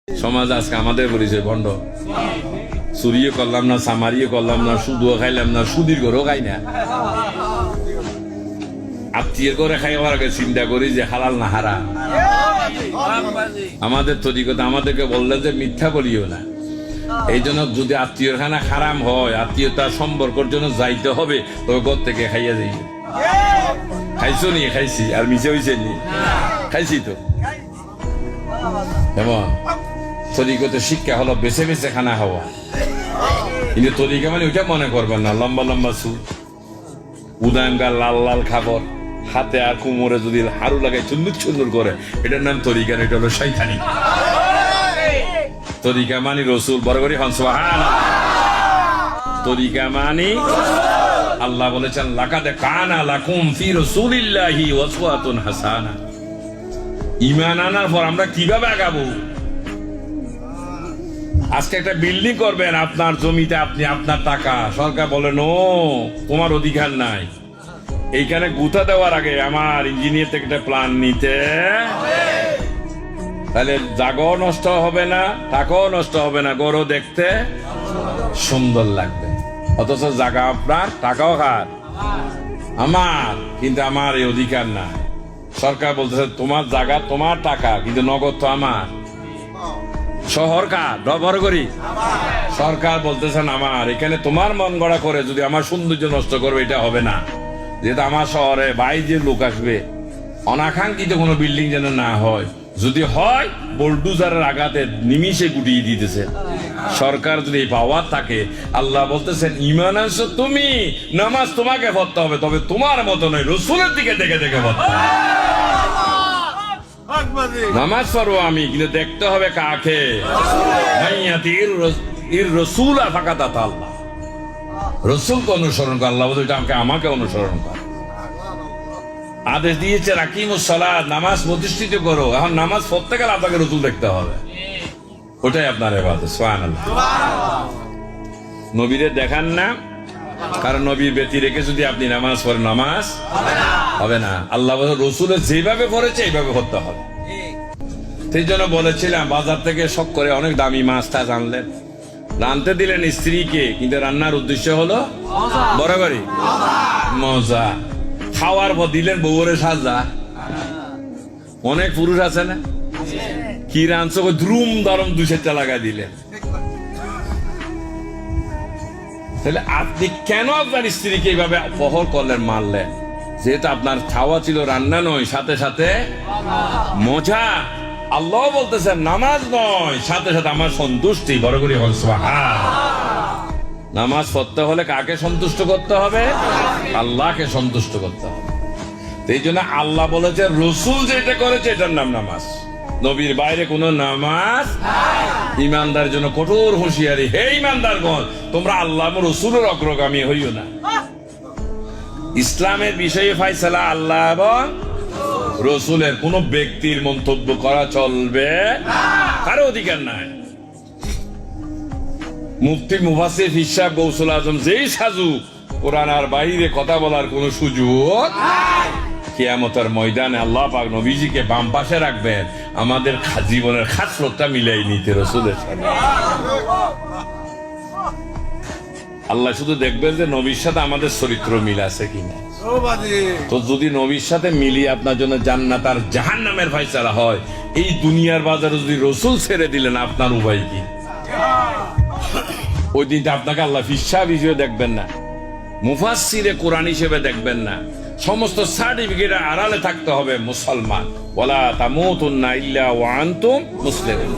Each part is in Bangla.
সমাজ আজকে আমাদের পরিচয় ভণ্ড। চুরিও করলাম না, সামারিও করলাম না, সুদও খাইলাম না, সুদির ঘরেও খাই না। আত্মীয়ের ঘরে খাইবার আগে চিন্তা করি যে হালাল না হারাম। আমাদের তরিকতে আমাদেরকে বললেন যে মিথ্যা বলিও না। এই জন্য যদি আত্মীয়র খানা হারাম হয়, আত্মীয়তার সম্পর্কের জন্য যাইতে হবে, তবে ঘর থেকে খাইয়া যাই। খাইছো নি? খাইছি। আর মিশে হয়েছে নি? খাইছি তো। যেমন তরিকতে শিক্ষা হলো বেছে বেছে খানা হওয়া, কিন্তু তরিকা মানে ওইটা মনে করবেন না লম্বা লম্বা চুল, উদাঙ্গা লাল লাল খাবার, হাতে আর কোমরে যদি হারু লাগাই চুন্নুর চুন্নুর করে, এটার নাম তরিকা, এটা হলো শয়তানি। তরিকা মানি রসুল, বড় করে হন সুবহানাল্লাহ। তরিকা মানি আল্লাহ বলেছেন লাকাদ কানা লাকুম ফি রাসূলিল্লাহি উসওয়াতুন হাসানা। ঈমান আনার পর আমরা কিভাবে আগাবো? আজকে একটা বিল্ডিং করবেন আপনার জমিতে, আপনি আপনার টাকা, সরকার বলে নো, তোমার অধিকার নাই। এইখানে গুতা দেওয়ার আগে আমার ইঞ্জিনিয়ার থেকে একটা প্ল্যান নিতে, তাহলে জায়গাও নষ্ট হবে না, টাকাও নষ্ট হবে না, গরু দেখতে সুন্দর লাগবে। অথচ জায়গা আপনার, টাকাও খার আমার, কিন্তু আমার এই অধিকার না। সরকার বলতেছে তোমার জায়গা, তোমার টাকা, কিন্তু নগদ তো আমার। শহর কার? বড় করি সরকার বলতেছেন আমার। এখানে তোমার মন গড়া করে যদি আমার সৌন্দর্য নষ্ট করবে, এটা হবে না। যেহেতু আমার শহরে বাইরে লোক আসবে, অনাকাঙ্ক্ষিত কোনো বিল্ডিং যেন না হয়। যদি হয়, বোল্ডুজারের আঘাতে নিমিষে গুটিয়ে দিতেছে। সরকার যদি এই পাওয়ার থাকে, আল্লাহ বলতেছেন ঈমান আনছো তুমি, নামাজ তোমাকে পড়তে হবে, তবে তোমার মতো নয়, রসুলের দিকে দেখে দেখে পড়তে হবে। নামাজ পড়বো আমি, কিন্তু দেখতে হবে কাকে? রসুলা ফাকাত আল্লাহ, রসুলকে অনুসরণ কর। আল্লাহ বলতে আমাকে অনুসরণ কর। আদেশ দিয়েছে রাকিমুস সালাত, নামাজ প্রতিষ্ঠিত করো। এখন নামাজ পড়তে গেলে আপনাকে রসুল দেখতে হবে, ওটাই আপনার ইবাদত। সুবহানাল্লাহ। নবীরে দেখান না, কারণ নবীর ব্যতি রেখে যদি আপনি নামাজ পড়েন, নামাজ হবে না। আল্লাহ রসুলের যেভাবে পড়েছে এইভাবে পড়তে হবে। সেই জন্য বলেছিলাম, বাজার থেকে শখ করে অনেক দামি মাছটা আনলেন, রানতে দিলেন স্ত্রীকে, কিন্তু রান্নার উদ্দেশ্য হলো বরাবরই মজা। খাওয়ার পর দিলেন বউরে সাজা। অনেক পুরুষ আছে না, কি রানছো দ্রুম দারম 2-4টা লাগা দিলেন। তাহলে আপনি কেন আপনার স্ত্রীকে এইভাবে অপহর করলেন, মারলেন? যেহেতু আপনার খাওয়া ছিল, রান্না নয়, সাথে সাথে মজা। আল্লাহ বলতেছেন নামাজ নয়, সাথে সাথে আমার সন্তুষ্টি। বড় করে হল সুবহানাল্লাহ। নামাজ পড়তে হলে কাকে সন্তুষ্ট করতে হবে? আল্লাহকে সন্তুষ্ট করতে হবে। এই জন্য আল্লাহ বলেছে রসুল যেটা করেছে এটার নাম নামাজ, নবীর বাইরে কোন নামাজ। ইমানদারের জন্য কঠোর হুঁশিয়ারি, হে ইমানদারগণ, তোমরা আল্লাহ রসুলের অগ্রগামী হইও না। ইসলামের বিষয়ে ফায়সালা আল্লাহ এবং রসুলের, কোন ব্যক্তির মন্তব্য করা চলবে, কারো অধিকার নাই। মুফতি মুফাসসির হিসাব গৌসুল আজম যেই সাজুক, কোরআন আর বাইরে কথা বলার কোন সুযোগ। কিয়ামতের ময়দানে আল্লাহ পাক নবীজিকে বাম পাশে রাখবেন, আমাদের জীবনের খাসলতটা মিলাই নিতে রসুলের সাথে। আল্লাহ শুধু দেখবেন যে নবীর সাথে আমাদের চরিত্র মিল আছে কিনা। তো যদি নবীর সাথে মিলিয়ে আপনার জন্য জান্নাত আর জাহান্নামের ফায়সালা হয়, এই দুনিয়ার বাজারে যদি রসুল ছেড়ে দিলেন, আপনার উপায় কি? ওই দিনটা আপনাকে আল্লাহ হিসাব হিসেবে দেখবেন না, মুফাসসিরে কোরআন হিসেবে দেখবেন না। সমস্ত সার্টিফিকেট আড়ালে থাকতে হবে মুসলমান। ওয়ালা তামুতুন্না ইল্লা ওয়া আনতুম মুসলিমুন।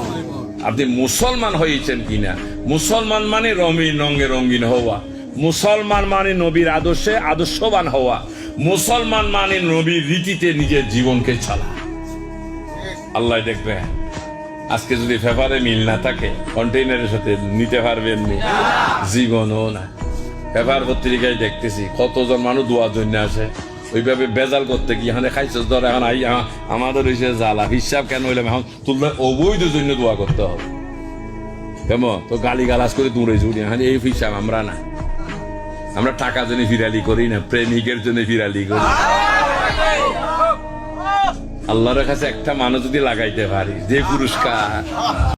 আপনি মুসলমান হয়েছেন কিনা? মুসলমান মানে রঙে রঙিন হওয়া, মুসলমান মানে নবীর আদর্শে আদর্শবান হওয়া, মুসলমান মানে নবীর রীতিতে নিজের জীবনকে চালা। আল্লাহ দেখবে। আজকে যদি পেপারে মিল না থাকে, কন্টেইনারের সাথে নিতে পারবেন না, জীবনও না। পেপার পত্রিকায় দেখতেছি কতজন মানুষ দোয়ার জন্য আসে, ওইভাবে বেজাল করতে গিয়ে এখানে খাইছে ধর, এখন আমাদের হয়েছে জ্বালা। হিসাব কেন হইলাম এখন তুললে অবৈধ জন্য দোয়া করতে হবে। কেমন তো গালি গালাজ করে দূরে জুড়ি, এখন এই হিসাব আমরা না। আমরা টাকার জন্য ফিরালি করি না, প্রেমিকের জন্য ফিরালি করি। আল্লাহর কাছে একটা মানুষ যদি লাগাইতে পারি, যে পুরস্কার।